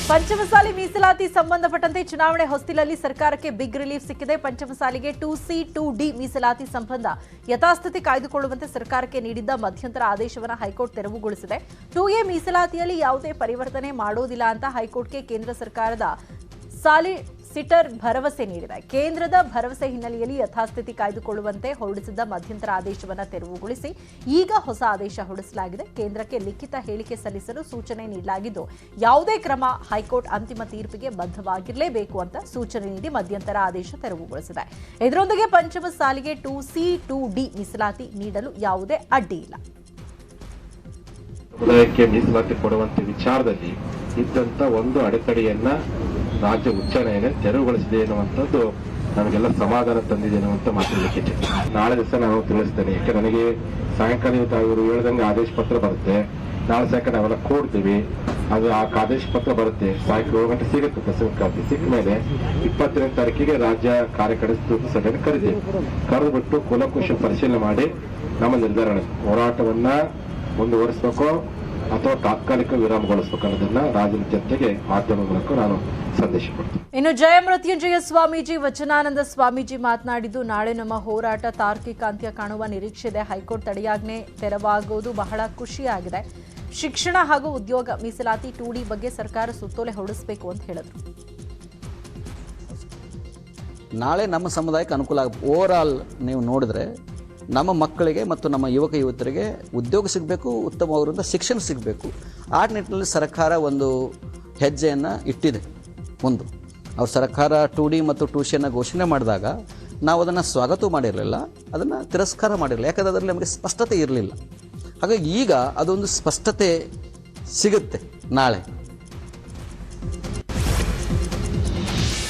ಪಂಚಮಸಾಲಿ ಮೀಸಲಾತಿ ಸಂಬಂಧಪಟ್ಟಂತೆ ಚುನಾವಣೆ ಹೊಸ್ತಿಲಲ್ಲಿ ಸರ್ಕಾರಕ್ಕೆ ಬಿಗ್ ರಿಲೀಫ್ ಸಿಕ್ಕಿದೆ. ಪಂಚಮಸಾಲಿಗೆ 2C 2D ಮೀಸಲಾತಿ ಸಂಬಂಧ ಯಥಾಸ್ಥಿತಿ ಕಾಯ್ದುಕೊಳ್ಳುವಂತೆ ಸರ್ಕಾರಕ್ಕೆ ನೀಡಿದ್ದ ಮಧ್ಯಂತರ ಆದೇಶವನ್ನು ಹೈಕೋರ್ಟ್ ತೆರವುಗೊಳಿಸಿದೆ. 2A ಮೀಸಲಾತಿಯಲ್ಲಿ ಯಾವುದೇ ಪರಿವರ್ತನೆ ಮಾಡೋದಿಲ್ಲ ಅಂತ ಹೈಕೋರ್ಟ್ಗೆ ಕೇಂದ್ರ ಸರ್ಕಾರದ ಸಾಲಿಸಿಟರ್ ಭರವಸೆ ನೀಡಿದೆ. ಕೇಂದ್ರದ ಭರವಸೆ ಹಿನ್ನೆಲೆಯಲ್ಲಿ ಯಥಾಸ್ಥಿತಿ ಕಾಯ್ದುಕೊಳ್ಳುವಂತೆ ಹೊರಡಿಸಿದ್ದ ಮಧ್ಯಂತರ ಆದೇಶವನ್ನು ತೆರವುಗೊಳಿಸಿ ಈಗ ಹೊಸ ಆದೇಶ ಹೊರಡಿಸಲಾಗಿದೆ. ಕೇಂದ್ರಕ್ಕೆ ಲಿಖಿತ ಹೇಳಿಕೆ ಸಲ್ಲಿಸಲು ಸೂಚನೆ ನೀಡಲಾಗಿದ್ದು, ಯಾವುದೇ ಕ್ರಮ ಹೈಕೋರ್ಟ್ ಅಂತಿಮ ತೀರ್ಪಿಗೆ ಬದ್ಧವಾಗಿರಲೇಬೇಕು ಅಂತ ಸೂಚನೆ ನೀಡಿ ಮಧ್ಯಂತರ ಆದೇಶ ತೆರವುಗೊಳಿಸಿದೆ. ಇದರೊಂದಿಗೆ ಪಂಚಮಸಾಲಿಗೆ 2C 2D ಮೀಸಲಾತಿ ನೀಡಲು ಯಾವುದೇ ಅಡ್ಡಿ ಇಲ್ಲ. ಸಮುದಾಯಕ್ಕೆ ಮೀಸಲಾತಿ ಕೊಡುವಂತೆ ವಿಚಾರದಲ್ಲಿ ಇದ್ದಂತ ಒಂದು ಅಡೆತಡೆಯನ್ನ ರಾಜ್ಯ ಉಚ್ಚ ನ್ಯಾಯಾಲಯ ತೆರವುಗೊಳಿಸಿದೆ ಎನ್ನುವಂಥದ್ದು ನಮಗೆಲ್ಲ ಸಮಾಧಾನ ತಂದಿದೆ ಅನ್ನುವಂತ ಮಾತಾಡಲಿಕ್ಕೆ ನಾಳೆ ದಿವಸ ನಾನು ತಿಳಿಸ್ತೇನೆ. ಯಾಕೆ ನನಗೆ ಸಾಯಂಕಾಲ ಇವರು ಹೇಳಿದಂಗೆ ಆದೇಶ ಪತ್ರ ಬರುತ್ತೆ. ನಾಳೆ ಸಾಯಂಕಾಲ ನಾವೆಲ್ಲ ಕೊಡ್ತೀವಿ. ಅದು ಆ ಆದೇಶ ಪತ್ರ ಬರುತ್ತೆ. ಸಾಯಂಕಾಲ 7 ಗಂಟೆ ಸಿಗುತ್ತೆ. ಪ್ರಸಂಗ ಸಿಕ್ಕ ಮೇಲೆ 22ನೇ ತಾರೀಕಿಗೆ ರಾಜ್ಯ ಕಾರ್ಯಕಾರಿ ಸಭೆಯನ್ನು ಕರೆದುಬಿಟ್ಟು ಕೂಲಂಕುಷ ಪರಿಶೀಲನೆ ಮಾಡಿ ನಮ್ಮ ನಿರ್ಧಾರ ಹೋರಾಟವನ್ನ ಮುಂದುವರಿಸಬೇಕು ಅಥವಾ ತಾತ್ಕಾಲಿಕ ವಿರಾಮಗೊಳಿಸಬೇಕು ಅನ್ನೋದನ್ನ ರಾಜ್ಯದ ಜನತೆಗೆ ಮಾಧ್ಯಮ ಮೂಲಕ ನಾನು ಸಂದೇಶ ಕೊಡ್ತೀನಿ. ಇನ್ನು ಜಯಮೃತ್ಯುಂಜಯ ಸ್ವಾಮೀಜಿ, ವಚನಾನಂದ ಸ್ವಾಮೀಜಿ ಮಾತನಾಡಿದ್ದು, ನಾಳೆ ನಮ್ಮ ಹೋರಾಟ ತಾರ್ಕಿಕ ಅಂತ್ಯ ಕಾಣುವ ನಿರೀಕ್ಷೆ ಇದೆ. ಹೈಕೋರ್ಟ್ ತಡೆಯಾಜ್ಞೆ ತೆರವಾಗುವುದು ಬಹಳ ಖುಷಿಯಾಗಿದೆ. ಶಿಕ್ಷಣ ಹಾಗೂ ಉದ್ಯೋಗ ಮೀಸಲಾತಿ 2D ಬಗ್ಗೆ ಸರ್ಕಾರ ಸುತ್ತೋಲೆ ಹೊರಡಿಸಬೇಕು ಅಂತ ಹೇಳಿದ್ರು. ನಾಳೆ ನಮ್ಮ ಸಮುದಾಯಕ್ಕೆ ಅನುಕೂಲ ಓವರ್ ಆಲ್ ನೀವು ನೋಡಿದ್ರೆ ನಮ್ಮ ಮಕ್ಕಳಿಗೆ ಮತ್ತು ನಮ್ಮ ಯುವಕ ಯುವತಿಯರಿಗೆ ಉದ್ಯೋಗ ಸಿಗಬೇಕು, ಉತ್ತಮವಾದ ಶಿಕ್ಷಣ ಸಿಗಬೇಕು. ಆ ನಿಟ್ಟಿನಲ್ಲಿ ಸರ್ಕಾರ ಒಂದು ಹೆಜ್ಜೆಯನ್ನು ಇಟ್ಟಿದೆ. ಒಂದು ಅವ್ರ ಸರ್ಕಾರ 2D ಮತ್ತು 2C ಘೋಷಣೆ ಮಾಡಿದಾಗ ನಾವು ಅದನ್ನು ಸ್ವಾಗತ ಮಾಡಿರಲಿಲ್ಲ, ಅದನ್ನು ತಿರಸ್ಕಾರ ಮಾಡಿರಲಿಲ್ಲ. ಯಾಕಂದರೆ ಅದರಲ್ಲಿ ನಮಗೆ ಸ್ಪಷ್ಟತೆ ಇರಲಿಲ್ಲ. ಹಾಗಾಗಿ ಈಗ ಅದೊಂದು ಸ್ಪಷ್ಟತೆ ಸಿಗುತ್ತೆ ನಾಳೆ.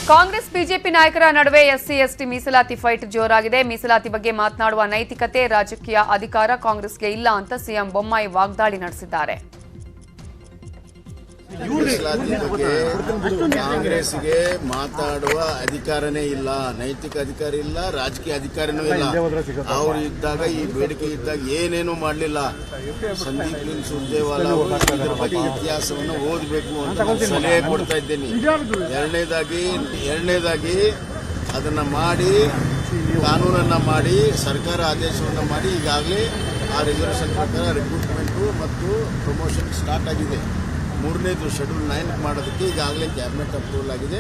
ಕಾಂಗ್ರೆಸ್ ಬಿಜೆಪಿ ನಾಯಕರ ನಡುವೆ ಎಸ್ಸಿ ಎಸ್ಟಿ ಮೀಸಲಾತಿ ಫೈಟ್ ಜೋರಾಗಿದೆ. ಮೀಸಲಾತಿ ಬಗ್ಗೆ ಮಾತನಾಡುವ ನೈತಿಕತೆ, ರಾಜಕೀಯ ಅಧಿಕಾರ ಕಾಂಗ್ರೆಸ್ಗೆ ಇಲ್ಲ ಅಂತ ಸಿಎಂ ಬೊಮ್ಮಾಯಿ ವಾಗ್ದಾಳಿ ನಡೆಸಿದ್ದಾರೆ. ಕಾಂಗ್ರೆಸ್ಗೆ ಮಾತಾಡುವ ಅಧಿಕಾರನೇ ಇಲ್ಲ, ನೈತಿಕ ಅಧಿಕಾರ ಇಲ್ಲ, ರಾಜಕೀಯ ಅಧಿಕಾರನೂ ಇಲ್ಲ. ಅವರು ಇದ್ದಾಗ ಈ ಬೇಡಿಕೆ ಇದ್ದಾಗ ಏನೇನು ಮಾಡಲಿಲ್ಲ. ಸಂದೀಪ್ ಸುರ್ಜೇವಾಲಾ ಇದ್ರ ಬಗ್ಗೆ ಇತಿಹಾಸವನ್ನು ಓದಬೇಕು ಅಂತ ಸಲಹೆ ಕೊಡ್ತಾ ಇದ್ದೇನೆ. ಎರಡನೇದಾಗಿ ಅದನ್ನ ಮಾಡಿ ಕಾನೂನನ್ನ ಮಾಡಿ ಸರ್ಕಾರ ಆದೇಶವನ್ನು ಮಾಡಿ ಈಗಾಗಲೇ ಆ ರಿಸರ್ವೇಷನ್ ಪ್ರಕಾರ ರಿಕ್ರೂಟ್ಮೆಂಟು ಮತ್ತು ಪ್ರಮೋಷನ್ ಸ್ಟಾರ್ಟ್ ಆಗಿದೆ. 3ನೇದು ಶೆಡ್ಯೂಲ್ 9 ಮಾಡೋದಕ್ಕೆ ಈಗಾಗಲೇ ಕ್ಯಾಬಿನೆಟ್ ಅಪ್ರೂವಲ್ ಆಗಿದೆ.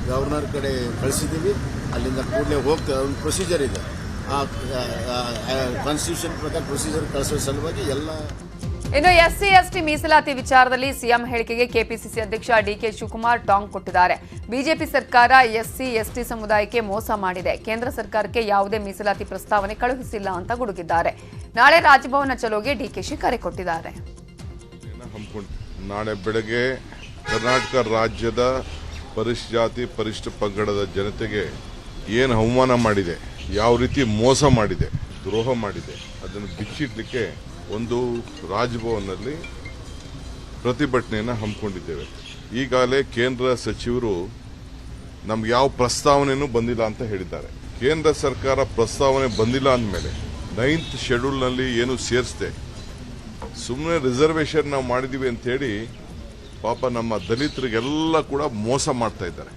ಗವರ್ನರ್ ಕಡೆ ಕಳಿಸಿದ್ದೀವಿ. ಅಲ್ಲಿಂದ ಕೂಡಲೇ ಹೋಗ್ತೇವೆ. ಒಂದು ಪ್ರೊಸೀಜರ್ ಇದೆ. ಆ ಕಾನ್ಸ್ಟಿಟ್ಯೂಷನ್ ಪ್ರಕಾರ ಪ್ರೊಸೀಜರ್ ಕಳಿಸೋ ಸಲುವಾಗಿ ಎಲ್ಲ. ಇನ್ನು ಎಸ್ಸಿ ಎಸ್ಟಿ ಮೀಸಲಾತಿ ವಿಚಾರದಲ್ಲಿ ಸಿಎಂ ಹೇಳಿಕೆಗೆ ಕೆಪಿಸಿಸಿ ಅಧ್ಯಕ್ಷ ಡಿಕೆ ಶಿವಕುಮಾರ್ ಟಾಂಗ್ ಕೊಟ್ಟಿದ್ದಾರೆ. ಬಿಜೆಪಿ ಸರ್ಕಾರ ಎಸ್ಸಿ ಎಸ್ಟಿ ಸಮುದಾಯಕ್ಕೆ ಮೋಸ ಮಾಡಿದೆ. ಕೇಂದ್ರ ಸರ್ಕಾರಕ್ಕೆ ಯಾವುದೇ ಮೀಸಲಾತಿ ಪ್ರಸ್ತಾವನೆ ಕಳುಹಿಸಿಲ್ಲ ಅಂತ ಗುಡುಗಿದ್ದಾರೆ. ನಾಳೆ ರಾಜಭವನ ಚಲೋಗೆ ಡಿಕೆಶಿ ಕರೆ ಕೊಟ್ಟಿದ್ದಾರೆ. ನಾಳೆ ಬೆಳಗ್ಗೆ ಕರ್ನಾಟಕ ರಾಜ್ಯದ ಪರಿಶಿಷ್ಟ ಜಾತಿ ಪರಿಶಿಷ್ಟ ಪಂಗಡದ ಜನತೆಗೆ ಏನು ಅವಮಾನ ಮಾಡಿದೆ, ಯಾವ ರೀತಿ ಮೋಸ ಮಾಡಿದೆ, ದ್ರೋಹ ಮಾಡಿದೆ, ಅದನ್ನು ಬಿಚ್ಚಿಡ್ಲಿಕ್ಕೆ ಒಂದು ರಾಜಭವನದಲ್ಲಿ ಪ್ರತಿಭಟನೆಯನ್ನು ಹಮ್ಮಿಕೊಂಡಿದ್ದೇವೆ. ಈಗಾಗಲೇ ಕೇಂದ್ರ ಸಚಿವರು ನಮ್ಗೆ ಯಾವ ಪ್ರಸ್ತಾವನೆಯೂ ಬಂದಿಲ್ಲ ಅಂತ ಹೇಳಿದ್ದಾರೆ. ಕೇಂದ್ರ ಸರ್ಕಾರ ಪ್ರಸ್ತಾವನೆ ಬಂದಿಲ್ಲ ಅಂದಮೇಲೆ 9th ಶೆಡ್ಯೂಲ್ನಲ್ಲಿ ಏನು ಸೇರಿಸಿದೆ, ಸುಮ್ಮನೆ ರಿಸರ್ವೇಷನ್ ನಾವು ಮಾಡಿದೀವಿ ಅಂತೇಳಿ ಪಾಪ ನಮ್ಮ ದಲಿತರಿಗೆಲ್ಲ ಕೂಡ ಮೋಸ ಮಾಡ್ತಾ ಇದ್ದಾರೆ.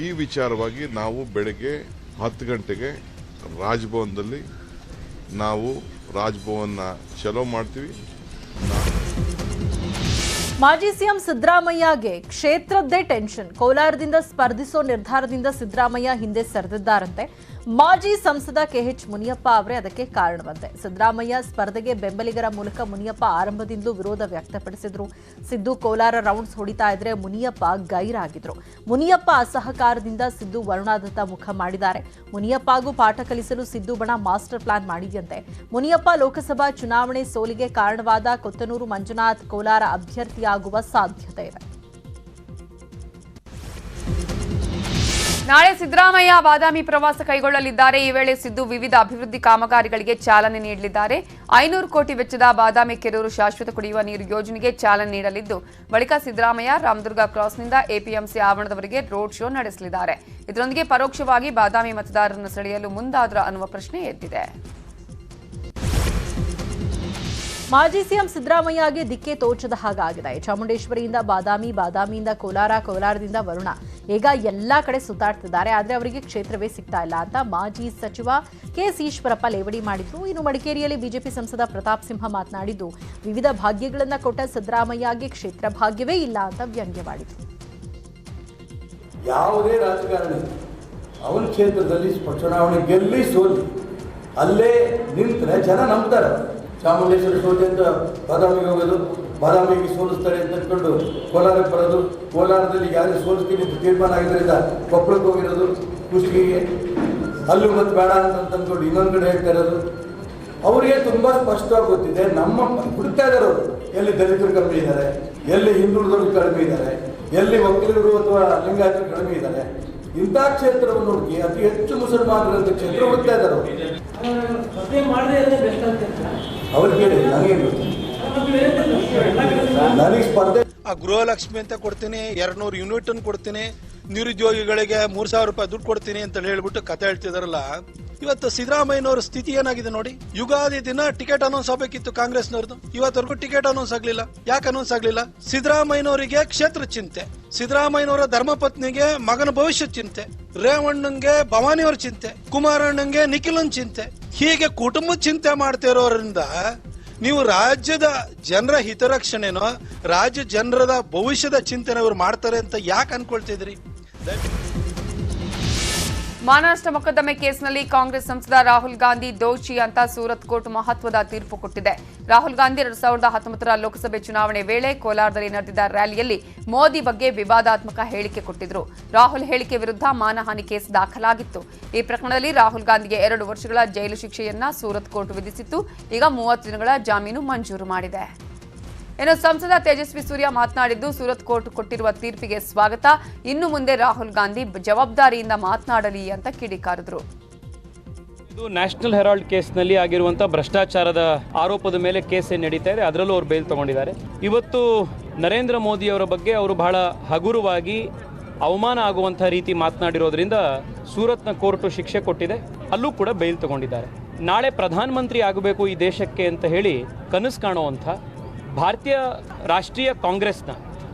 ಈ ವಿಚಾರವಾಗಿ ನಾವು ಬೆಳಗ್ಗೆ 10 ಗಂಟೆಗೆ ರಾಜಭವನದಲ್ಲಿ ನಾವು ರಾಜಭವನ ಚಲೋ ಮಾಡ್ತೀವಿ. ಮಾಜಿ ಸಿಎಂ ಸಿದ್ದರಾಮಯ್ಯಗೆ ಕ್ಷೇತ್ರದ್ದೇ ಟೆನ್ಷನ್. ಕೋಲಾರದಿಂದ ಸ್ಪರ್ಧಿಸೋ ನಿರ್ಧಾರದಿಂದ ಸಿದ್ದರಾಮಯ್ಯ ಹಿಂದೆ ಸರಿದಿದ್ದಾರಂತೆ. ಮಾಜಿ ಸಂಸದ ಕೆಎಚ್ ಮುನಿಯಪ್ಪ ಅವರೇ ಅದಕ್ಕೆ ಕಾರಣವಂತೆ. ಸಿದ್ದರಾಮಯ್ಯ ಸ್ಪರ್ಧೆಗೆ ಬೆಂಬಲಿಗರ ಮೂಲಕ ಮುನಿಯಪ್ಪ ಆರಂಭದಿಂದಲೂ ವಿರೋಧ ವ್ಯಕ್ತಪಡಿಸಿದ್ರು. ಸಿದ್ದು ಕೋಲಾರ ರೌಂಡ್ಸ್ ಹೊಡಿತಾ ಇದ್ರೆ ಮುನಿಯಪ್ಪ ಗೈರಾಗಿದ್ರು. ಮುನಿಯಪ್ಪ ಅಸಹಕಾರದಿಂದ ಸಿದ್ದು ವರುಣಾದತ್ತ ಮುಖ ಮಾಡಿದ್ದಾರೆ. ಮುನಿಯಪ್ಪಗೂ ಪಾಠ ಕಲಿಸಲು ಸಿದ್ದು ಬಣ ಮಾಸ್ಟರ್ ಪ್ಲಾನ್ ಮಾಡಿದೆಯಂತೆ. ಮುನಿಯಪ್ಪ ಲೋಕಸಭಾ ಚುನಾವಣೆ ಸೋಲಿಗೆ ಕಾರಣವಾದ ಕೊತ್ತನೂರು ಮಂಜುನಾಥ್ ಕೋಲಾರ ಅಭ್ಯರ್ಥಿಯಾಗುವ ಸಾಧ್ಯತೆ ಇದೆ. ನಾಳೆ ಸಿದ್ದರಾಮಯ್ಯ ಬಾದಾಮಿ ಪ್ರವಾಸ ಕೈಗೊಳ್ಳಲಿದ್ದಾರೆ. ಈ ವೇಳೆ ಸಿದ್ದು ವಿವಿಧ ಅಭಿವೃದ್ಧಿ ಕಾಮಗಾರಿಗಳಿಗೆ ಚಾಲನೆ ನೀಡಲಿದ್ದಾರೆ. 500 ಕೋಟಿ ವೆಚ್ಚದ ಬಾದಾಮಿ ಕೆರೂರು ಶಾಶ್ವತ ಕುಡಿಯುವ ನೀರು ಯೋಜನೆಗೆ ಚಾಲನೆ ನೀಡಲಿದ್ದು, ಬಳಿಕ ಸಿದ್ದರಾಮಯ್ಯ ರಾಮದುರ್ಗ ಕ್ರಾಸ್ನಿಂದ ಎಪಿಎಂಸಿ ಆವರಣದವರೆಗೆ ರೋಡ್ ಶೋ ನಡೆಸಲಿದ್ದಾರೆ. ಇದರೊಂದಿಗೆ ಪರೋಕ್ಷವಾಗಿ ಬಾದಾಮಿ ಮತದಾರರನ್ನು ಸೆಳೆಯಲು ಮುಂದಾದ್ರ ಅನ್ನುವ ಪ್ರಶ್ನೆ ಎದ್ದಿದೆ. ಮಾಜಿ ಸಿಎಂ ಸಿದ್ದರಾಮಯ್ಯಗೆ ದಿಕ್ಕೆ ತೋಚದ ಹಾಗಾಗಿದೆ. ಚಾಮುಂಡೇಶ್ವರಿಯಿಂದ ಬಾದಾಮಿ, ಬಾದಾಮಿಯಿಂದ ಕೋಲಾರ, ಕೋಲಾರದಿಂದ ವರುಣ. ಈಗ ಎಲ್ಲಾ ಕಡೆ ಸುತ್ತಾಡ್ತಿದ್ದಾರೆ. ಆದ್ರೆ ಅವರಿಗೆ ಕ್ಷೇತ್ರವೇ ಸಿಗ್ತಾ ಇಲ್ಲ ಅಂತ ಮಾಜಿ ಸಚಿವ ಕೆಎಸ್ ಈಶ್ವರಪ್ಪ ಲೇವಡಿ ಮಾಡಿದ್ರು. ಇನ್ನು ಮಡಿಕೇರಿಯಲ್ಲಿ ಬಿಜೆಪಿ ಸಂಸದ ಪ್ರತಾಪ್ ಸಿಂಹ ಮಾತನಾಡಿದ್ದು, ವಿವಿಧ ಭಾಗ್ಯಗಳನ್ನ ಕೊಟ್ಟ ಸಿದ್ದರಾಮಯ್ಯಗೆ ಕ್ಷೇತ್ರ ಭಾಗ್ಯವೇ ಇಲ್ಲ ಅಂತ ವ್ಯಂಗ್ಯವಾಡಿದ್ರು. ಯಾವುದೇ ರಾಜಕಾರಣಿ ಅವನ ಕ್ಷೇತ್ರದಲ್ಲಿ ಚುನಾವಣೆ ಗೆಲ್ಲಿ ಸೋಲಿ ಅಲ್ಲೇ ನಿಂತರೆ ಜನ ನಂಬ್ತಾರೆ. ಚಾಮುಂಡೇಶ್ವರಿ ಸೋತೆ ಅಂತ ಬಾದಾಮಿಗೆ ಹೋಗೋದು, ಬಾದಾಮಿಗೆ ಸೋಲಿಸ್ತಾರೆ ಅಂತ ಅಂದ್ಕೊಂಡು ಕೋಲಾರಕ್ಕೆ ಬರೋದು, ಕೋಲಾರದಲ್ಲಿ ಯಾರು ಸೋಲಿಸ್ತೀನಿ ಅಂತ ತೀರ್ಮಾನ ಆಗಿದ್ದರಿಂದ ಕೊಪ್ಪಳಕ್ಕೆ ಹೋಗಿರೋದು, ಕುಷ್ಟಗಿಗೆ ಅಲ್ಲೂ ಮತ್ತೆ ಬೇಡ ಅಂತ ಅಂದ್ಕೊಂಡು ಇನ್ನೊಂದು ಕಡೆ ಹೇಳ್ತಾ ಇರೋದು. ಅವರಿಗೆ ತುಂಬ ಸ್ಪಷ್ಟವಾಗಿ ಗೊತ್ತಿದೆ. ನಮ್ಮ ಹುಡುಕ್ತಾ ಇದ್ದಾರೆ ಅವರು, ಎಲ್ಲಿ ದಲಿತರು ಕಡಿಮೆ ಇದ್ದಾರೆ, ಎಲ್ಲಿ ಹಿಂದುಳಿದವರು ಕಡಿಮೆ ಇದ್ದಾರೆ, ಎಲ್ಲಿ ಒಕ್ಕಲಿಗರು ಅಥವಾ ಲಿಂಗಾಯತರು ಕಡಿಮೆ ಇದ್ದಾರೆ. ಇಂಥ ಕ್ಷೇತ್ರವನ್ನು ಹುಡುಕಿ ಅತಿ ಹೆಚ್ಚು ಮುಸಲ್ಮಾನರಂತ ಕ್ಷೇತ್ರ ಹುಡುಕ್ತಾ ಇದ್ದಾರೆ ಅವ್ರು. ಕೇಳಿ ನನಗೆ ಸ್ಪರ್ಧೆ ಗೃಹಲಕ್ಷ್ಮಿ ಅಂತ ಕೊಡ್ತೀನಿ, 200 ಯೂನಿಟ್ ಅನ್ನು ಕೊಡ್ತೀನಿ, ನಿರುದ್ಯೋಗಿಗಳಿಗೆ 3,000 ರೂಪಾಯಿ ದುಡ್ಡು ಕೊಡ್ತೀನಿ ಅಂತ ಹೇಳ್ಬಿಟ್ಟು ಕತೆ ಹೇಳ್ತಿದಾರಲ್ಲ. ಇವತ್ತು ಸಿದ್ದರಾಮಯ್ಯನವರ ಸ್ಥಿತಿ ಏನಾಗಿದೆ ನೋಡಿ. ಯುಗಾದಿ ದಿನ ಟಿಕೆಟ್ ಅನೌನ್ಸ್ ಆಗಬೇಕಿತ್ತು ಕಾಂಗ್ರೆಸ್ನವ್ರದ್ದು, ಇವತ್ತವರೆಗೂ ಟಿಕೆಟ್ ಅನೌನ್ಸ್ ಆಗ್ಲಿಲ್ಲ. ಯಾಕೆ ಅನೌನ್ಸ್ ಆಗ್ಲಿಲ್ಲ? ಸಿದ್ದರಾಮಯ್ಯನವರಿಗೆ ಕ್ಷೇತ್ರ ಚಿಂತೆ, ಸಿದ್ದರಾಮಯ್ಯನವರ ಧರ್ಮಪತ್ನಿಗೆ ಮಗನ ಭವಿಷ್ಯ ಚಿಂತೆ, ರೇವಣ್ಣಂಗೆ ಭವಾನಿಯವರ ಚಿಂತೆ, ಕುಮಾರಣ್ಣಂಗೆ ನಿಖಿಲನ್ ಚಿಂತೆ. ಹೀಗೆ ಕುಟುಂಬ ಚಿಂತೆ ಮಾಡ್ತಿರೋದ್ರಿಂದ ನೀವು ರಾಜ್ಯದ ಜನರ ಹಿತರಕ್ಷಣೆನೋ ರಾಜ್ಯ ಜನರದ ಭವಿಷ್ಯದ ಚಿಂತನೆ ಅವರು ಮಾಡ್ತಾರೆ ಅಂತ ಯಾಕೆ ಅನ್ಕೊಳ್ತಿದ್ರಿ? ಮಾನನಷ್ಟ ಮೊಕದ್ದಮೆ ಕೇಸ್ನಲ್ಲಿ ಕಾಂಗ್ರೆಸ್ ಸಂಸದ ರಾಹುಲ್ ಗಾಂಧಿ ದೋಷಿ ಅಂತ ಸೂರತ್ ಕೋರ್ಟ್ ಮಹತ್ವದ ತೀರ್ಪು ಕೊಟ್ಟಿದೆ. ರಾಹುಲ್ ಗಾಂಧಿ 2019ರ ಲೋಕಸಭೆ ಚುನಾವಣೆ ವೇಳೆ ಕೋಲಾರದಲ್ಲಿ ನಡೆದಿದ್ದ ರ್ಯಾಲಿಯಲ್ಲಿ ಮೋದಿ ಬಗ್ಗೆ ವಿವಾದಾತ್ಮಕ ಹೇಳಿಕೆ ಕೊಟ್ಟಿದ್ರು. ರಾಹುಲ್ ಹೇಳಿಕೆ ವಿರುದ್ಧ ಮಾನಹಾನಿ ಕೇಸ್ ದಾಖಲಾಗಿತ್ತು. ಈ ಪ್ರಕರಣದಲ್ಲಿ ರಾಹುಲ್ ಗಾಂಧಿಗೆ 2 ವರ್ಷಗಳ ಜೈಲು ಶಿಕ್ಷೆಯನ್ನ ಸೂರತ್ ಕೋರ್ಟ್ ವಿಧಿಸಿತ್ತು. ಈಗ 30 ದಿನಗಳ ಜಾಮೀನು ಮಂಜೂರು ಮಾಡಿದೆ. ಇನ್ನು ಸಂಸದ ತೇಜಸ್ವಿ ಸೂರ್ಯ ಮಾತನಾಡಿದ್ದು, ಸೂರತ್ ಕೋರ್ಟ್ ಕೊಟ್ಟಿರುವ ತೀರ್ಪಿಗೆ ಸ್ವಾಗತ. ಇನ್ನು ಮುಂದೆ ರಾಹುಲ್ ಗಾಂಧಿ ಜವಾಬ್ದಾರಿಯಿಂದ ಮಾತನಾಡಲಿ ಅಂತ ಕಿಡಿಕಾರಿದ್ರು. ಇದು ನ್ಯಾಷನಲ್ ಹೆರಾಲ್ಡ್ ಕೇಸ್ನಲ್ಲಿ ಆಗಿರುವಂಥ ಭ್ರಷ್ಟಾಚಾರದ ಆರೋಪದ ಮೇಲೆ ಕೇಸ್ ಏನು ನಡೀತಾ ಇದೆ, ಅದರಲ್ಲೂ ಅವರು ಬೇಲ್ ತಗೊಂಡಿದ್ದಾರೆ. ಇವತ್ತು ನರೇಂದ್ರ ಮೋದಿಯವರ ಬಗ್ಗೆ ಅವರು ಬಹಳ ಹಗುರವಾಗಿ ಅವಮಾನ ಆಗುವಂಥ ರೀತಿ ಮಾತನಾಡಿರೋದ್ರಿಂದ ಸೂರತ್ನ ಕೋರ್ಟು ಶಿಕ್ಷೆ ಕೊಟ್ಟಿದೆ. ಅಲ್ಲೂ ಕೂಡ ಬೇಲ್ ತಗೊಂಡಿದ್ದಾರೆ. ನಾಳೆ ಪ್ರಧಾನಮಂತ್ರಿ ಆಗಬೇಕು ಈ ದೇಶಕ್ಕೆ ಅಂತ ಹೇಳಿ ಕನಸು ಕಾಣುವಂಥ ಭಾರತೀಯ ರಾಷ್ಟ್ರೀಯ ಕಾಂಗ್ರೆಸ್ನ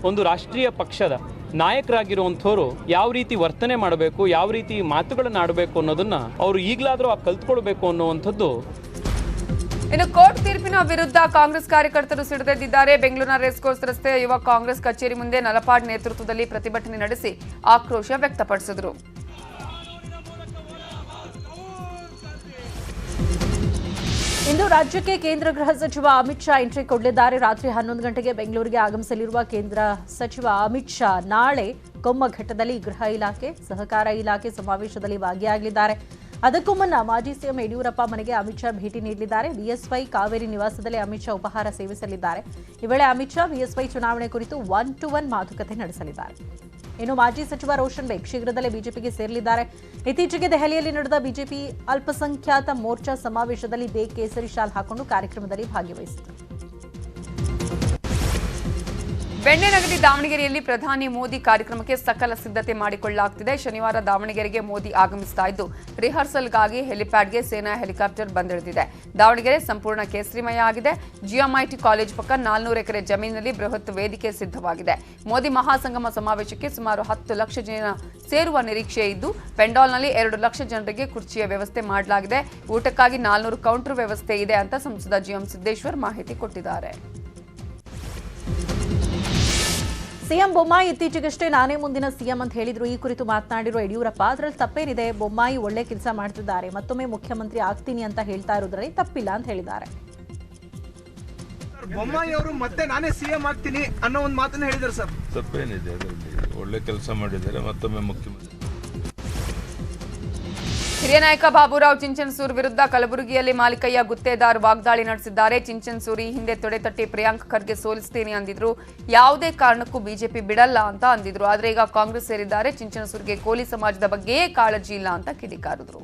ಒಂದು ರಾಷ್ಟ್ರೀಯ ಪಕ್ಷದ ನಾಯಕರಾಗಿರುವಂಥವ್ರು ಯಾವ ರೀತಿ ವರ್ತನೆ ಮಾಡಬೇಕು, ಯಾವ ರೀತಿ ಮಾತುಗಳನ್ನು ಆಡಬೇಕು ಅನ್ನೋದನ್ನ ಅವರು ಈಗಲಾದರೂ ಕಲ್ತ್ಕೊಳ್ಬೇಕು ಅನ್ನುವಂಥದ್ದು. ಇನ್ನು ಕೋರ್ಟ್ ತೀರ್ಪಿನ ವಿರುದ್ಧ ಕಾಂಗ್ರೆಸ್ ಕಾರ್ಯಕರ್ತರು ಸಿಡಿದೆದ್ದಿದ್ದಾರೆ. ಬೆಂಗಳೂರಿನ ರೇಸ್ಕೋರ್ಸ್ ರಸ್ತೆಯ ಯುವ ಕಾಂಗ್ರೆಸ್ ಕಚೇರಿ ಮುಂದೆ ನಲಪಾಡ್ ನೇತೃತ್ವದಲ್ಲಿ ಪ್ರತಿಭಟನೆ ನಡೆಸಿ ಆಕ್ರೋಶ ವ್ಯಕ್ತಪಡಿಸಿದರು. ಇಂದು ರಾಜ್ಯಕ್ಕೆ ಕೇಂದ್ರ ಗೃಹ ಸಚಿವ ಅಮಿತ್ ಶಾ ಎಂಟ್ರಿ ಕೊಡಲಿದ್ದಾರೆ. ರಾತ್ರಿ 11 ಗಂಟೆಗೆ ಬೆಂಗಳೂರಿಗೆ ಆಗಮಿಸಲಿರುವ ಕೇಂದ್ರ ಸಚಿವ ಅಮಿತ್ ಶಾ ನಾಳೆ ಕೊಮ್ಮಘಟ್ಟದಲ್ಲಿ ಗೃಹ ಇಲಾಖೆ, ಸಹಕಾರ ಇಲಾಖೆ ಸಮಾವೇಶದಲ್ಲಿ ಭಾಗಿಯಾಗಲಿದ್ದಾರೆ. ಅದಕ್ಕೂ ಮುನ್ನ ಮಾಜಿ ಸಿಎಂ ಯಡಿಯೂರಪ್ಪ ಮನೆಗೆ ಅಮಿತ್ ಶಾ ಭೇಟಿ ನೀಡಲಿದ್ದಾರೆ. ಬಿಎಸ್ವೈ ಕಾವೇರಿ ನಿವಾಸದಲ್ಲಿ ಅಮಿತ್ ಶಾ ಉಪಹಾರ ಸೇವಿಸಲಿದ್ದಾರೆ. ಈ ವೇಳೆ ಅಮಿತ್ ಶಾ ಬಿಎಸ್ವೈ ಚುನಾವಣೆ ಕುರಿತು 1-to-1 ಮಾತುಕತೆ ನಡೆಸಲಿದ್ದಾರೆ. ಇನ್ನು ಮಾಜಿ ಸಚಿವ ರೋಷನ್ ಬೇಗ್ ಶೀಘ್ರದಲ್ಲೇ ಬಿಜೆಪಿಗೆ ಸೇರಲಿದ್ದಾರೆ. ಇತ್ತೀಚೆಗೆ ದೆಹಲಿಯಲ್ಲಿ ನಡೆದ ಬಿಜೆಪಿ ಅಲ್ಪಸಂಖ್ಯಾತ ಮೋರ್ಚಾ ಸಮಾವೇಶದಲ್ಲಿ ಬೇಗ್ ಕೇಸರಿ ಶಾಲ್ ಹಾಕೊಂಡು ಕಾರ್ಯಕ್ರಮದಲ್ಲಿ ಭಾಗವಹಿಸಿದರು. ಬೆಣ್ಣೆನಗರಿ ದಾವಣಗೆರೆಯಲ್ಲಿ ಪ್ರಧಾನಿ ಮೋದಿ ಕಾರ್ಯಕ್ರಮಕ್ಕೆ ಸಕಲ ಸಿದ್ಧತೆ ಮಾಡಿಕೊಳ್ಳಲಾಗುತ್ತಿದೆ. ಶನಿವಾರ ದಾವಣಗೆರೆಗೆ ಮೋದಿ ಆಗಮಿಸ್ತಾ ಇದ್ದು, ರಿಹರ್ಸಲ್ಗಾಗಿ ಹೆಲಿಪ್ಯಾಡ್ಗೆ ಸೇನಾ ಹೆಲಿಕಾಪ್ಟರ್ ಬಂದಿಳಿದಿದೆ. ದಾವಣಗೆರೆ ಸಂಪೂರ್ಣ ಕೇಸರಿಮಯ ಆಗಿದೆ. ಜಿಎಂಐಟಿ ಕಾಲೇಜ್ ಪಕ್ಕ 400 ಎಕರೆ ಜಮೀನಿನಲ್ಲಿ ಬೃಹತ್ ವೇದಿಕೆ ಸಿದ್ಧವಾಗಿದೆ. ಮೋದಿ ಮಹಾಸಂಗಮ ಸಮಾವೇಶಕ್ಕೆ ಸುಮಾರು 10 ಲಕ್ಷ ಜನ ಸೇರುವ ನಿರೀಕ್ಷೆ ಇದ್ದು, ಪೆಂಡಾಲ್ನಲ್ಲಿ 2 ಲಕ್ಷ ಜನರಿಗೆ ಕುರ್ಚಿಯ ವ್ಯವಸ್ಥೆ ಮಾಡಲಾಗಿದೆ. ಊಟಕ್ಕಾಗಿ 400 ಕೌಂಟರ್ ವ್ಯವಸ್ಥೆ ಇದೆ ಅಂತ ಸಂಸದ ಜಿಎಂ ಸಿದ್ದೇಶ್ವರ್ ಮಾಹಿತಿ ಕೊಟ್ಟಿದ್ದಾರೆ. ಸಿಎಂ ಬೊಮ್ಮಾಯಿ ಇತ್ತೀಚೆಗಷ್ಟೇ ನಾನೇ ಮುಂದಿನ ಸಿಎಂ ಅಂತ ಹೇಳಿದ್ರು. ಈ ಕುರಿತು ಮಾತನಾಡಿರುವ ಯಡಿಯೂರಪ್ಪ, ಅದರಲ್ಲಿ ತಪ್ಪೇನಿದೆ, ಬೊಮ್ಮಾಯಿ ಒಳ್ಳೆ ಕೆಲಸ ಮಾಡ್ತಿದ್ದಾರೆ, ಮತ್ತೊಮ್ಮೆ ಮುಖ್ಯಮಂತ್ರಿ ಆಗ್ತೀನಿ ಅಂತ ಹೇಳ್ತಾ ಇರೋದ್ರಲ್ಲಿ ತಪ್ಪಿಲ್ಲ ಅಂತ ಹೇಳಿದ್ದಾರೆ. ಬೊಮ್ಮಾಯಿ ಅವರು ಮತ್ತೆ ನಾನೇ ಸಿಎಂ ಆಗ್ತೀನಿ ಅನ್ನೋ ಒಂದು ಮಾತನ್ನ ಹೇಳಿದ್ದಾರೆ ಸರ್. ತಪ್ಪೇನಿದೆ, ಒಳ್ಳೆ ಕೆಲಸ ಮಾಡಿದ್ದಾರೆ, ಮತ್ತೊಮ್ಮೆ ಮುಖ್ಯಮಂತ್ರಿ. ಹಿರಿಯ ನಾಯಕ ಬಾಬುರಾವ್ ಚಿಂಚನಸೂರ್ ವಿರುದ್ಧ ಕಲಬುರಗಿಯಲ್ಲಿ ಮಾಲಿಕಯ್ಯ ಗುತ್ತೇದಾರ್ ವಾಗ್ದಾಳಿ ನಡೆಸಿದ್ದಾರೆ. ಚಿಂಚನಸೂರ್ ಈ ಹಿಂದೆ ತೊಡೆತಟ್ಟಿ ಪ್ರಿಯಾಂಕ್ ಖರ್ಗೆ ಸೋಲಿಸ್ತೀನಿ ಅಂದಿದ್ರು. ಯಾವುದೇ ಕಾರಣಕ್ಕೂ ಬಿಜೆಪಿ ಬಿಡಲ್ಲ ಅಂತ ಅಂದಿದ್ರು. ಆದ್ರೆ ಈಗ ಕಾಂಗ್ರೆಸ್ ಸೇರಿದ್ದಾರೆ. ಚಿಂಚನಸೂರ್ಗೆ ಕೋಲಿ ಸಮಾಜದ ಬಗ್ಗೆಯೇ ಕಾಳಜಿ ಇಲ್ಲ ಅಂತ ಕಿಡಿಕಾರಿದ್ರು.